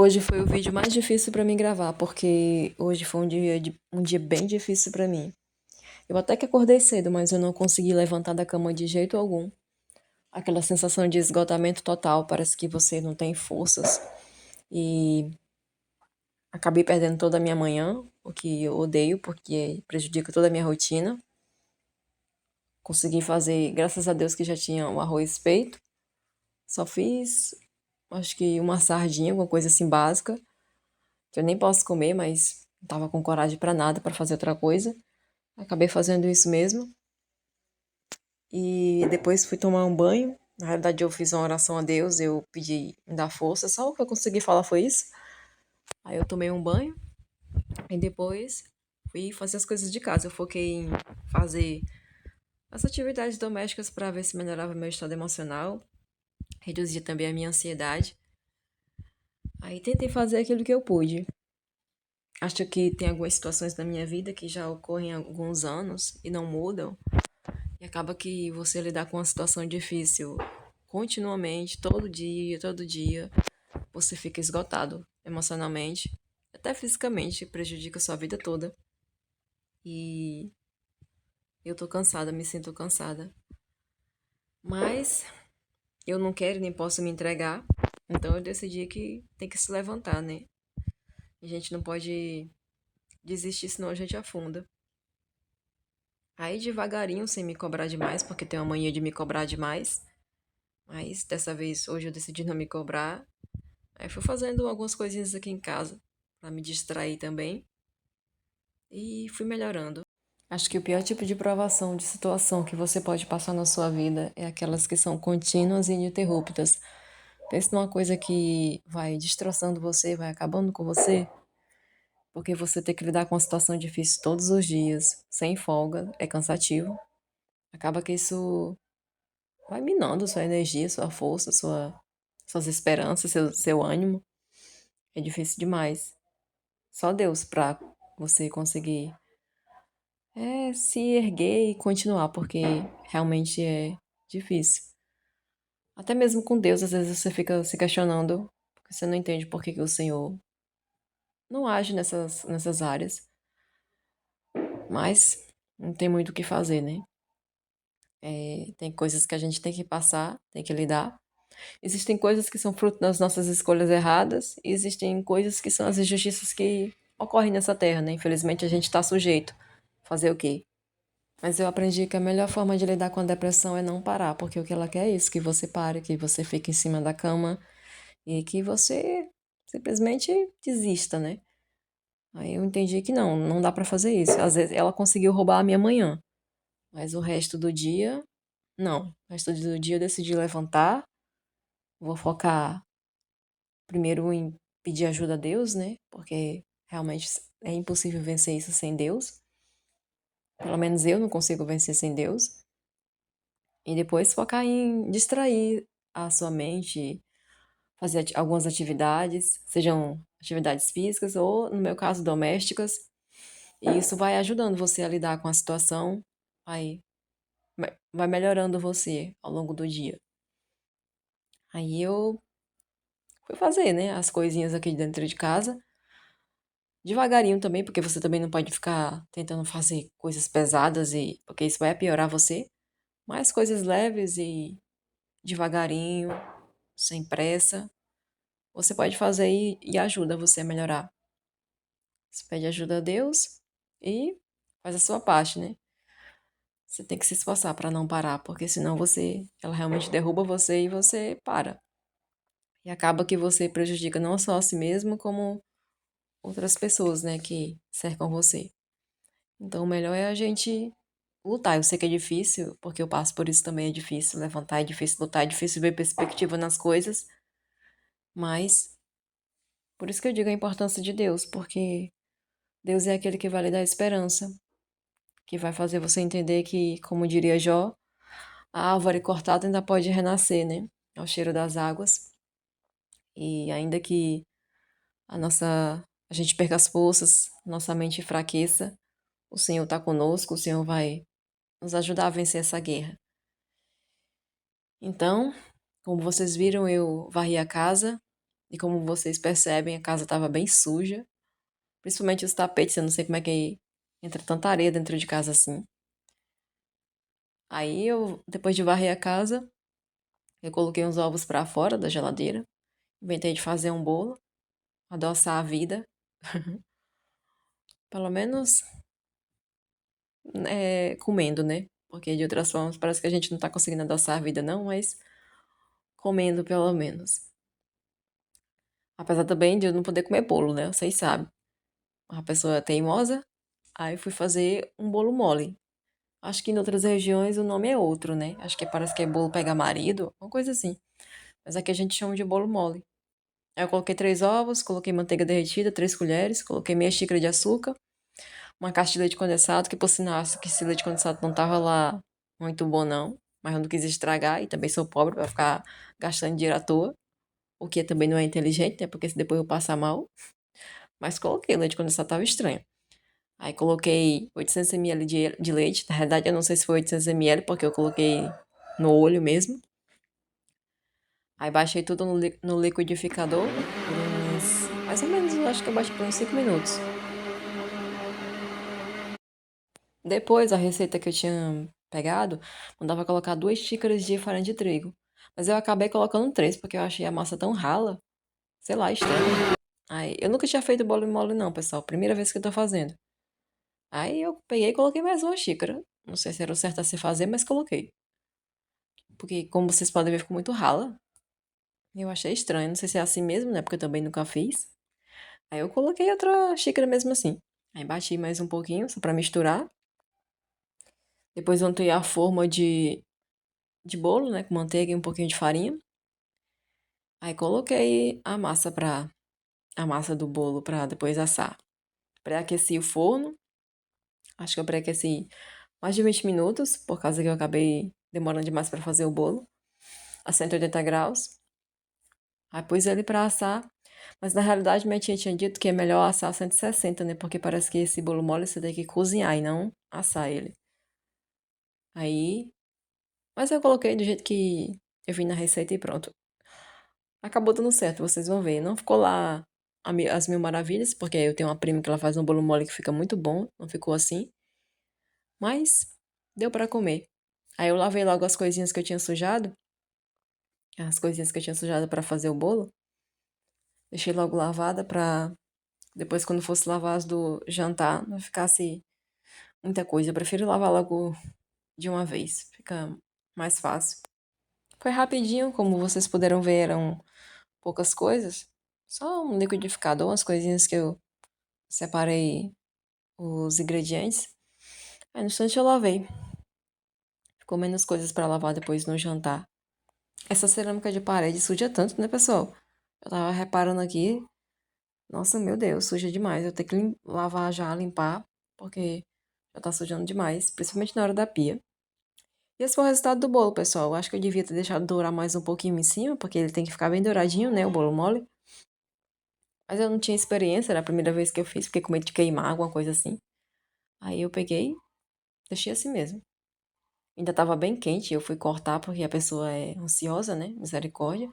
Hoje foi o vídeo mais difícil pra mim gravar, porque hoje foi um dia bem difícil pra mim. Eu até que acordei cedo, mas eu não consegui levantar da cama de jeito algum. Aquela sensação de esgotamento total, parece que você não tem forças. E acabei perdendo toda a minha manhã, o que eu odeio, porque prejudica toda a minha rotina. Consegui fazer, graças a Deus que já tinha o arroz feito. Só fiz, acho que uma sardinha, alguma coisa assim básica, que eu nem posso comer, mas não tava com coragem pra nada pra fazer outra coisa. Acabei fazendo isso mesmo. E depois fui tomar um banho. Na realidade, eu fiz uma oração a Deus, eu pedi me dar força, só o que eu consegui falar foi isso. Aí eu tomei um banho e depois fui fazer as coisas de casa. Eu foquei em fazer as atividades domésticas para ver se melhorava meu estado emocional, reduzir também a minha ansiedade. Aí tentei fazer aquilo que eu pude. Acho que tem algumas situações na minha vida que já ocorrem há alguns anos e não mudam. E acaba que você lidar com uma situação difícil continuamente, todo dia, você fica esgotado emocionalmente, até fisicamente, prejudica a sua vida toda. E eu tô cansada, me sinto cansada. Mas eu não quero nem posso me entregar, então eu decidi que tem que se levantar, né? A gente não pode desistir, senão a gente afunda. Aí devagarinho, sem me cobrar demais, porque tenho a mania de me cobrar demais. Mas dessa vez, hoje eu decidi não me cobrar. Aí fui fazendo algumas coisinhas aqui em casa pra me distrair também e fui melhorando. Acho que o pior tipo de provação, de situação que você pode passar na sua vida é aquelas que são contínuas e ininterruptas. Pensa numa coisa que vai destroçando você, vai acabando com você, porque você ter que lidar com uma situação difícil todos os dias, sem folga, é cansativo. Acaba que isso vai minando sua energia, sua força, suas esperanças, seu ânimo. É difícil demais. Só Deus pra você conseguir se erguer e continuar, porque realmente é difícil. Até mesmo com Deus, às vezes você fica se questionando, porque você não entende por que que o Senhor não age nessas áreas. Mas não tem muito o que fazer, né? Tem coisas que a gente tem que passar, tem que lidar. Existem coisas que são fruto das nossas escolhas erradas, e existem coisas que são as injustiças que ocorrem nessa terra, né? Infelizmente a gente está sujeito. Fazer o quê? Mas eu aprendi que a melhor forma de lidar com a depressão é não parar, porque o que ela quer é isso, que você pare, que você fique em cima da cama e que você simplesmente desista, né? Aí eu entendi que não dá pra fazer isso. Às vezes ela conseguiu roubar a minha manhã, mas o resto do dia, não. O resto do dia eu decidi levantar, vou focar primeiro em pedir ajuda a Deus, né? Porque realmente é impossível vencer isso sem Deus. Pelo menos eu não consigo vencer sem Deus. E depois focar em distrair a sua mente, fazer algumas atividades, sejam atividades físicas ou, no meu caso, domésticas. E isso vai ajudando você a lidar com a situação, vai melhorando você ao longo do dia. Aí eu fui fazer, né, as coisinhas aqui dentro de casa, devagarinho também, porque você também não pode ficar tentando fazer coisas pesadas porque isso vai piorar você, mas coisas leves e devagarinho, sem pressa. Você pode fazer e ajuda você a melhorar. Você pede ajuda a Deus e faz a sua parte, né? Você tem que se esforçar para não parar, porque senão ela realmente derruba você e você para. E acaba que você prejudica não só a si mesmo, como outras pessoas, né, que cercam você. Então, o melhor é a gente lutar. Eu sei que é difícil, porque eu passo por isso também, é difícil levantar, é difícil lutar, é difícil ver perspectiva nas coisas, mas por isso que eu digo a importância de Deus, porque Deus é aquele que vai lhe dar esperança, que vai fazer você entender que, como diria Jó, a árvore cortada ainda pode renascer, né? Ao cheiro das águas. E ainda que a gente perca as forças, nossa mente enfraqueça, o Senhor está conosco, o Senhor vai nos ajudar a vencer essa guerra. Então, como vocês viram, eu varri a casa, E como vocês percebem, a casa estava bem suja, principalmente os tapetes, eu não sei como é que entra tanta areia dentro de casa assim. Aí eu, depois de varrer a casa, eu coloquei uns ovos pra fora da geladeira, inventei de fazer um bolo, adoçar a vida, pelo menos comendo, né? Porque de outras formas parece que a gente não tá conseguindo adoçar a vida não, mas comendo pelo menos. Apesar também de eu não poder comer bolo, né? Vocês sabem. Uma pessoa é teimosa, aí fui fazer um bolo mole. Acho que em outras regiões o nome é outro, né? Acho que parece que é bolo pega marido, uma coisa assim. Mas aqui a gente chama de bolo mole. Aí eu coloquei 3 ovos, coloquei manteiga derretida, 3 colheres, coloquei meia xícara de açúcar, uma caixa de leite condensado, que por sinal, acho que esse leite condensado não tava lá muito bom não, mas eu não quis estragar e também sou pobre pra ficar gastando dinheiro à toa, o que também não é inteligente, né? Porque se depois eu passar mal. Mas coloquei, o leite condensado tava estranho. Aí coloquei 800 ml de leite. Na realidade, eu não sei se foi 800 ml, porque eu coloquei no olho mesmo. Aí baixei tudo no liquidificador por uns. Mais ou menos, eu acho que eu baixei por uns 5 minutos. Depois, a receita que eu tinha pegado, mandava colocar 2 xícaras de farinha de trigo. Mas eu acabei colocando 3, porque eu achei a massa tão rala. Sei lá, estranho. Aí, eu nunca tinha feito bolo mole, não, pessoal. Primeira vez que eu tô fazendo. Aí eu peguei e coloquei mais uma xícara. Não sei se era o certo a se fazer, mas coloquei. Porque, como vocês podem ver, ficou muito rala. Eu achei estranho. Não sei se é assim mesmo, né? Porque eu também nunca fiz. Aí eu coloquei outra xícara mesmo assim. Aí bati mais um pouquinho, só pra misturar. Depois untei a forma de bolo, né? Com manteiga e um pouquinho de farinha. Aí coloquei a massa do bolo pra depois assar. Pré-aqueci o forno. Acho que eu pré-aqueci mais de 20 minutos, por causa que eu acabei demorando demais pra fazer o bolo. A 180 graus. Aí pus ele pra assar. Mas na realidade minha tia tinha dito que é melhor assar a 160, né? Porque parece que esse bolo mole você tem que cozinhar e não assar ele. Aí. Mas eu coloquei do jeito que eu vi na receita e pronto. Acabou dando certo, vocês vão ver. Não ficou lá as mil maravilhas, porque eu tenho uma prima que ela faz um bolo mole que fica muito bom. Não ficou assim. Mas deu pra comer. Aí eu lavei logo as coisinhas que eu tinha sujado. As coisinhas que eu tinha sujado pra fazer o bolo. Deixei logo lavada pra depois, quando fosse lavar as do jantar, não ficasse muita coisa. Eu prefiro lavar logo de uma vez. Fica mais fácil. Foi rapidinho, como vocês puderam ver, eram poucas coisas. Só um liquidificador, umas coisinhas que eu separei os ingredientes. Aí no instante eu lavei. Ficou menos coisas pra lavar depois no jantar. Essa cerâmica de parede suja tanto, né, pessoal? Eu tava reparando aqui. Nossa, meu Deus, suja demais. Eu tenho que lavar já, limpar, porque já tá sujando demais, principalmente na hora da pia. E esse foi o resultado do bolo, pessoal. Eu acho que eu devia ter deixado dourar mais um pouquinho em cima, porque ele tem que ficar bem douradinho, né, o bolo mole. Mas eu não tinha experiência, era a primeira vez que eu fiz, fiquei com medo de queimar, alguma coisa assim. Aí eu peguei, deixei assim mesmo. Ainda tava bem quente, eu fui cortar porque a pessoa é ansiosa, né? Misericórdia.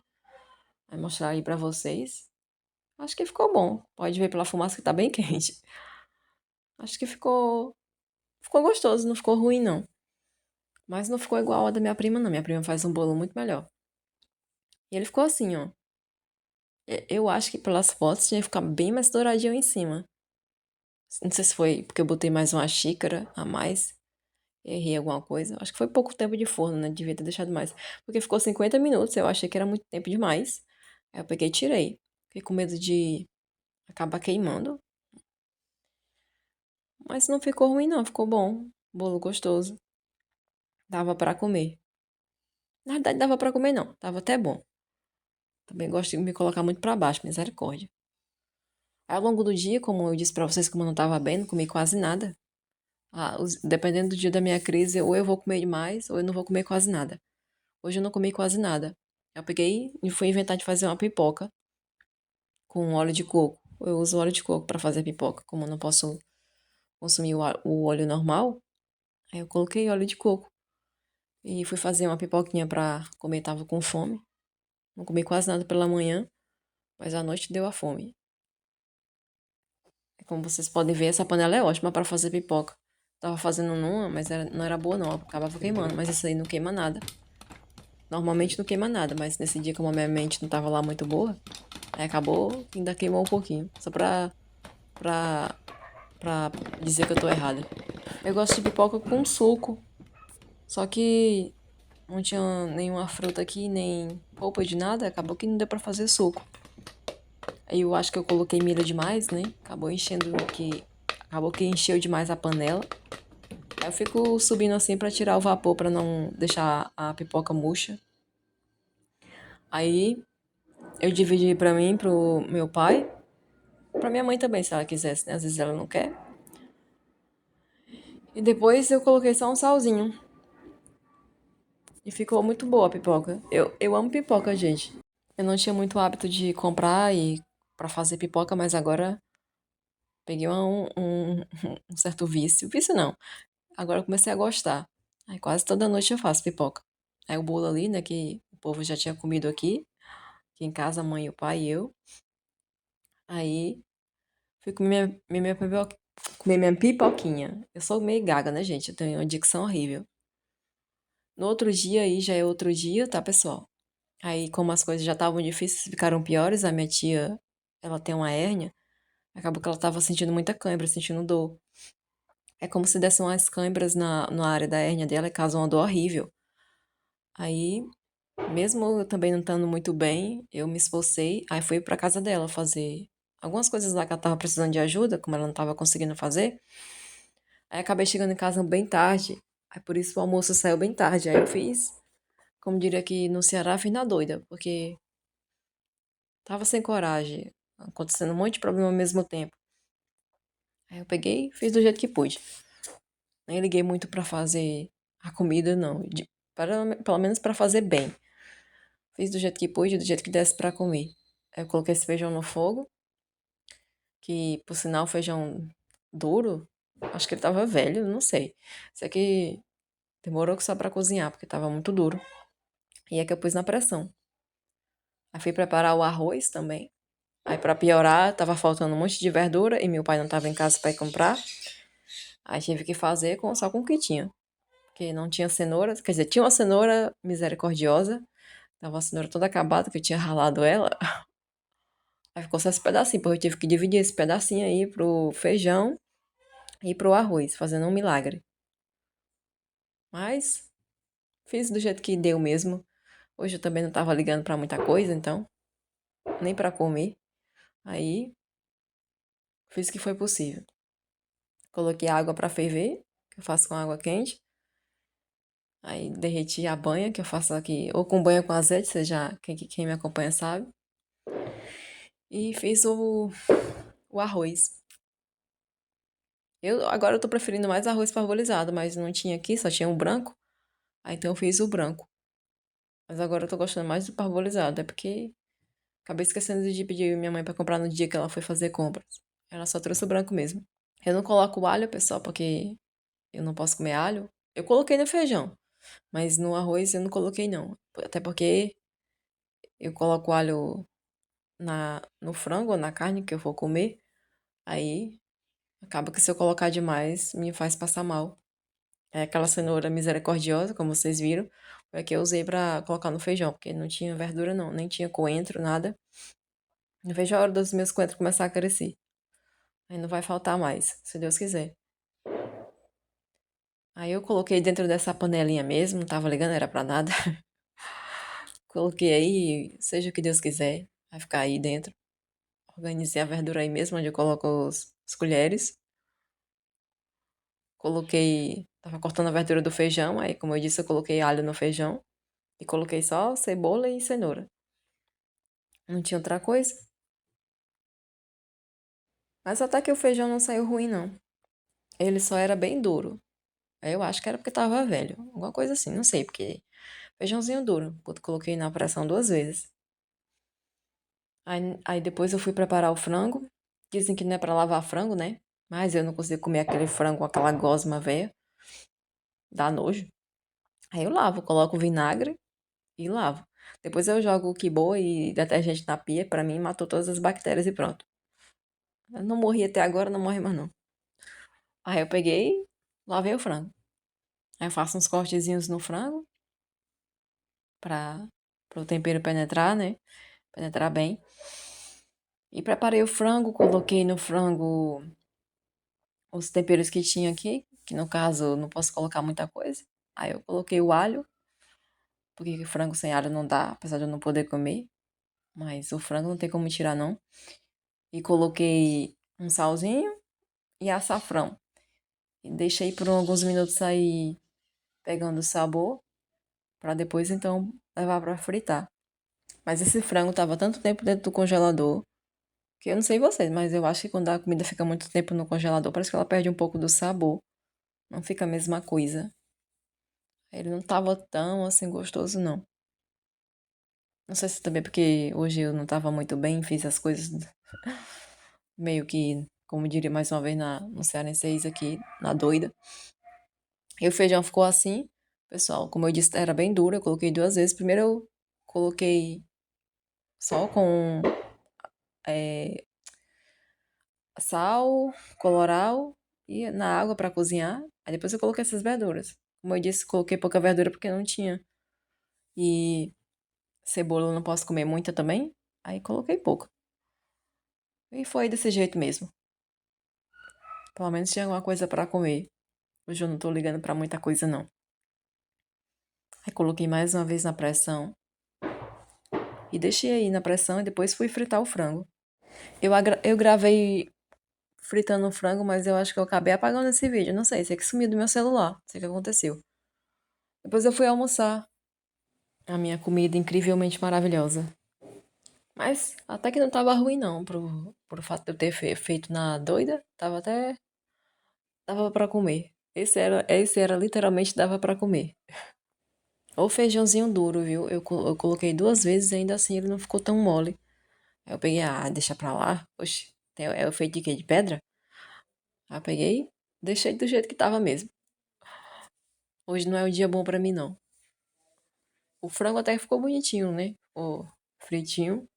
Vai mostrar aí pra vocês. Acho que ficou bom. Pode ver pela fumaça que tá bem quente. Acho que ficou gostoso, não ficou ruim não. Mas não ficou igual a da minha prima, não. Minha prima faz um bolo muito melhor. E ele ficou assim, ó. Eu acho que pelas fotos tinha que ficar bem mais douradinho em cima. Não sei se foi porque eu botei mais uma xícara a mais. Errei alguma coisa. Acho que foi pouco tempo de forno, né? Devia ter deixado mais. Porque ficou 50 minutos. Eu achei que era muito tempo demais. Aí eu peguei e tirei. Fiquei com medo de acabar queimando. Mas não ficou ruim, não. Ficou bom. Bolo gostoso. Dava pra comer. Na verdade, dava pra comer, não. Tava até bom. Também gosto de me colocar muito pra baixo, misericórdia. Aí, ao longo do dia, como eu disse pra vocês, como eu não tava bem, não comi quase nada. Dependendo do dia da minha crise, ou eu vou comer demais, ou eu não vou comer quase nada. Hoje eu não comi quase nada. Eu peguei e fui inventar de fazer uma pipoca com óleo de coco. Eu uso óleo de coco pra fazer pipoca. Como eu não posso consumir o óleo normal, aí eu coloquei óleo de coco. E fui fazer uma pipoquinha pra comer, tava com fome. Não comi quase nada pela manhã. mas à noite deu a fome. Como vocês podem ver, essa panela é ótima para fazer pipoca. Tava fazendo numa, mas não era boa não, acabava queimando, mas essa aí não queima nada. Normalmente não queima nada, mas nesse dia como a minha mente não tava lá muito boa, aí acabou que ainda queimou um pouquinho. Só pra, pra dizer que eu tô errada. Eu gosto de pipoca com suco, só que não tinha nenhuma fruta aqui, nem polpa de nada, acabou que não deu pra fazer suco. Aí eu acho que eu coloquei milho demais, né? Acabou que encheu demais a panela. Aí eu fico subindo assim pra tirar o vapor, pra não deixar a pipoca murcha. Aí eu dividi pra mim, pro meu pai, pra minha mãe também, se ela quisesse, né? Às vezes ela não quer. E depois eu coloquei só um salzinho. E ficou muito boa a pipoca. Eu amo pipoca, gente. Eu não tinha muito hábito de comprar e para fazer pipoca, mas agora peguei um certo vício. Vício não. Agora eu comecei a gostar. Aí quase toda noite eu faço pipoca. Aí o bolo ali, né, que o povo já tinha comido aqui em casa, a mãe, o pai e eu. Aí fui comer minha pipoquinha. Eu sou meio gaga, né, gente? Eu tenho uma dicção horrível. No outro dia aí já é outro dia, tá, pessoal? Aí, como as coisas já estavam difíceis, ficaram piores, a minha tia, ela tem uma hérnia, acabou que ela tava sentindo muita cãibra, sentindo dor. É como se dessem umas cãibras na área da hérnia dela e causam uma dor horrível. Aí, mesmo eu também não estando muito bem, eu me esforcei, aí fui pra casa dela fazer algumas coisas lá que ela tava precisando de ajuda, como ela não tava conseguindo fazer. Aí acabei chegando em casa bem tarde, aí por isso o almoço saiu bem tarde. Aí eu fiz, como diria aqui no Ceará, fiz na doida, porque tava sem coragem, acontecendo um monte de problema ao mesmo tempo. Aí eu peguei, fiz do jeito que pude. Nem liguei muito pra fazer a comida, não. Pelo menos pra fazer bem. Fiz do jeito que pude, do jeito que desse pra comer. Aí eu coloquei esse feijão no fogo, que por sinal feijão duro, acho que ele tava velho, não sei. Isso aqui demorou só pra cozinhar, porque tava muito duro. E é que eu pus na pressão. Aí fui preparar o arroz também. Aí pra piorar, tava faltando um monte de verdura e meu pai não tava em casa pra ir comprar. Aí tive que fazer só com o que tinha. Porque não tinha cenoura, quer dizer, tinha uma cenoura misericordiosa, tava a cenoura toda acabada, que eu tinha ralado ela. Aí ficou só esse pedacinho, porque eu tive que dividir esse pedacinho aí pro feijão e pro arroz, fazendo um milagre. Mas fiz do jeito que deu mesmo. Hoje eu também não tava ligando pra muita coisa, então, nem pra comer. Aí fiz o que foi possível. Coloquei água pra ferver, que eu faço com água quente. Aí derreti a banha, que eu faço aqui, ou com banha com azeite, seja quem me acompanha sabe. E fiz o arroz. Agora eu tô preferindo mais arroz parbolizado, mas não tinha aqui, só tinha o branco. Aí então eu fiz o branco. Mas agora eu tô gostando mais do parbolizado, é porque acabei esquecendo de pedir minha mãe pra comprar no dia que ela foi fazer compras. Ela só trouxe o branco mesmo. Eu não coloco alho, pessoal, porque eu não posso comer alho. Eu coloquei no feijão, mas no arroz eu não coloquei não. Até porque eu coloco alho no frango ou na carne que eu for comer. Aí acaba que se eu colocar demais, me faz passar mal. É aquela cenoura misericordiosa, como vocês viram, foi a que eu usei pra colocar no feijão, porque não tinha verdura não, nem tinha coentro, nada. Não vejo a hora dos meus coentros começar a crescer. Aí não vai faltar mais, se Deus quiser. Aí eu coloquei dentro dessa panelinha mesmo, não tava ligando, era pra nada. Coloquei aí, seja o que Deus quiser, vai ficar aí dentro. Organizei a verdura aí mesmo, onde eu coloco as colheres. Coloquei, tava cortando a verdura do feijão, aí como eu disse, eu coloquei alho no feijão. E coloquei só cebola e cenoura. Não tinha outra coisa. Mas até que o feijão não saiu ruim, não. Ele só era bem duro. Aí eu acho que era porque tava velho. Alguma coisa assim, não sei, porque feijãozinho duro. Coloquei na pressão duas vezes. Aí depois eu fui preparar o frango. Dizem que não é pra lavar frango, né? Mas eu não consigo comer aquele frango com aquela gosma velha. Dá nojo. Aí eu lavo, coloco vinagre e lavo. Depois eu jogo o Kibô e detergente na pia, pra mim matou todas as bactérias e pronto. Eu não morri até agora, não morre mais não. Aí eu peguei, lavei o frango. Aí eu faço uns cortezinhos no frango pra, para o tempero penetrar, né? Penetrar bem. E preparei o frango, coloquei no frango os temperos que tinha aqui, que no caso não posso colocar muita coisa. Aí eu coloquei o alho, porque frango sem alho não dá, apesar de eu não poder comer. Mas o frango não tem como tirar, não. E coloquei um salzinho e açafrão. E deixei por alguns minutos aí pegando o sabor, pra depois então levar pra fritar. Mas esse frango tava tanto tempo dentro do congelador, que eu não sei vocês, mas eu acho que quando a comida fica muito tempo no congelador, parece que ela perde um pouco do sabor. Não fica a mesma coisa. Ele não tava tão assim gostoso, não. Não sei se também porque hoje eu não tava muito bem, fiz as coisas meio que, como diria mais uma vez no Cearenseis aqui, na doida. E o feijão ficou assim, pessoal, como eu disse, era bem duro, eu coloquei duas vezes. Primeiro eu coloquei só com é, sal, colorau e na água pra cozinhar. Aí depois eu coloquei essas verduras. Como eu disse, coloquei pouca verdura porque não tinha. E cebola eu não posso comer muita também. Aí coloquei pouco. E foi desse jeito mesmo. Pelo menos tinha alguma coisa pra comer. Hoje eu não tô ligando pra muita coisa, não. Aí coloquei mais uma vez na pressão. E deixei aí na pressão e depois fui fritar o frango. Eu gravei fritando o frango, mas eu acho que eu acabei apagando esse vídeo. Não sei, sei que sumiu do meu celular. Não sei o que aconteceu. Depois eu fui almoçar. A minha comida incrivelmente maravilhosa. Mas até que não tava ruim, não. Pro fato de eu ter feito na doida, tava até. Dava pra comer. Esse era literalmente dava pra comer. Ou feijãozinho duro, viu? Eu coloquei duas vezes e ainda assim ele não ficou tão mole. Aí eu peguei, deixa pra lá. Oxe, é o feito de quê? De pedra? Aí eu peguei, deixei do jeito que tava mesmo. Hoje não é um dia bom pra mim, não. O frango até ficou bonitinho, né? O fritinho.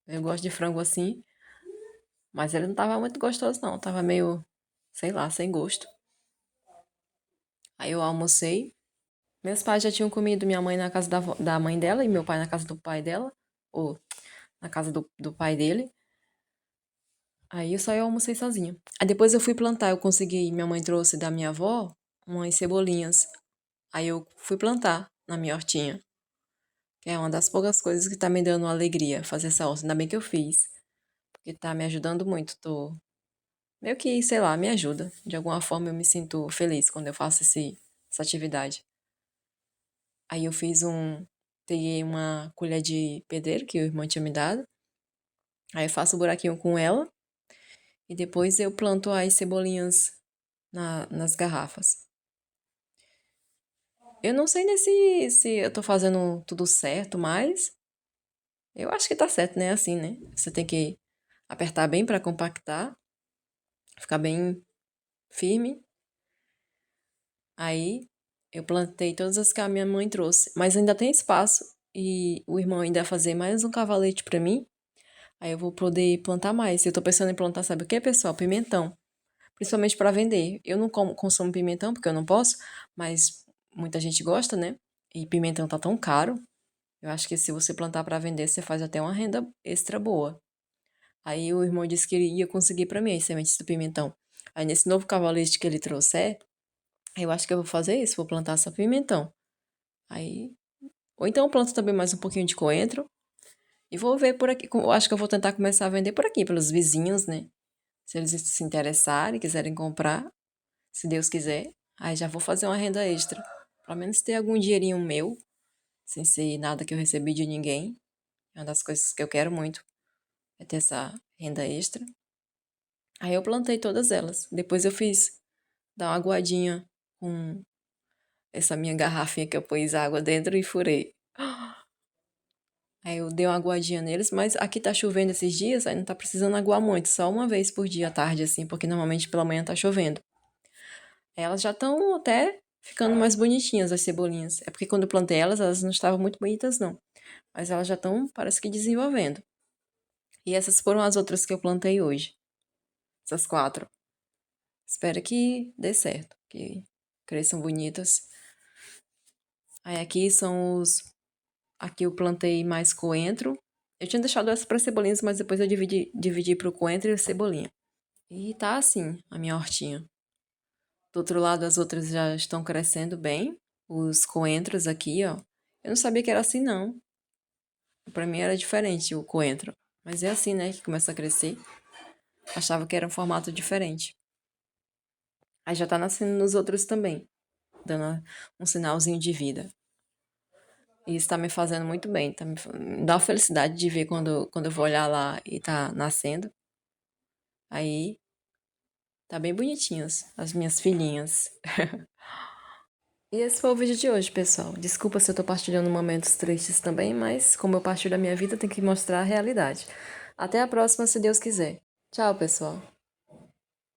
Eu gosto de frango assim. Mas ele não tava muito gostoso, não. Tava meio, sei lá, sem gosto. Aí eu almocei. Meus pais já tinham comido, minha mãe na casa da mãe dela e meu pai na casa do pai dela. Ou na casa do pai dele. Aí eu almocei sozinha. Aí depois eu fui plantar. Eu consegui, minha mãe trouxe da minha avó umas cebolinhas. Aí eu fui plantar na minha hortinha. Que é uma das poucas coisas que tá me dando alegria fazer essa horta. Ainda bem que eu fiz. Porque tá me ajudando muito. Tô meio que, sei lá, me ajuda. De alguma forma eu me sinto feliz quando eu faço essa atividade. Aí eu fiz peguei uma colher de pedreiro que o irmão tinha me dado. Aí eu faço o buraquinho com ela. E depois eu planto as cebolinhas nas garrafas. Eu não sei nem se eu tô fazendo tudo certo, mas eu acho que tá certo, né? Assim, né? Você tem que apertar bem pra compactar, ficar bem firme. Aí eu plantei todas as que a minha mãe trouxe, mas ainda tem espaço e o irmão ainda vai fazer mais um cavalete pra mim. Aí eu vou poder plantar mais. Eu tô pensando em plantar, sabe o que, pessoal? Pimentão. Principalmente pra vender. Eu não consumo pimentão porque eu não posso, mas muita gente gosta, né? E pimentão tá tão caro. Eu acho que se você plantar pra vender, você faz até uma renda extra boa. Aí o irmão disse que ele ia conseguir pra mim as sementes do pimentão. Aí nesse novo cavalete que ele trouxer, eu acho que eu vou fazer isso, vou plantar só pimentão. Aí, ou então eu planto também mais um pouquinho de coentro e vou ver por aqui. Eu acho que eu vou tentar começar a vender por aqui, pelos vizinhos, né? Se eles se interessarem, quiserem comprar, se Deus quiser, aí já vou fazer uma renda extra. Pelo menos ter algum dinheirinho meu, sem ser nada que eu recebi de ninguém. É uma das coisas que eu quero muito, é ter essa renda extra. Aí eu plantei todas elas. Depois eu fiz dar uma aguadinha com essa minha garrafinha que eu pus água dentro e furei. Aí eu dei uma aguadinha neles, mas aqui tá chovendo esses dias, aí não tá precisando aguar muito, só uma vez por dia à tarde, assim, porque normalmente pela manhã tá chovendo. Elas já estão até ficando mais bonitinhas as cebolinhas. É porque quando eu plantei elas, elas não estavam muito bonitas, não. Mas elas já estão, parece que desenvolvendo. E essas foram as outras que eu plantei hoje. Essas 4. Espero que dê certo, que cresçam bonitas. Aí aqui são os. Aqui eu plantei mais coentro. Eu tinha deixado essa para cebolinhas, mas depois eu dividi para o coentro e a cebolinha. E tá assim a minha hortinha. Do outro lado, as outras já estão crescendo bem. Os coentros aqui, ó. Eu não sabia que era assim, não. Pra mim era diferente o coentro. Mas é assim, né, que começa a crescer. Achava que era um formato diferente. Aí já tá nascendo nos outros também, dando um sinalzinho de vida. E isso tá me fazendo muito bem. Me dá uma felicidade de ver quando eu vou olhar lá e tá nascendo. Aí tá bem bonitinhas as minhas filhinhas. E esse foi o vídeo de hoje, pessoal. Desculpa se eu tô partilhando momentos tristes também, mas como eu partilho da minha vida, tem que mostrar a realidade. Até a próxima, se Deus quiser. Tchau, pessoal.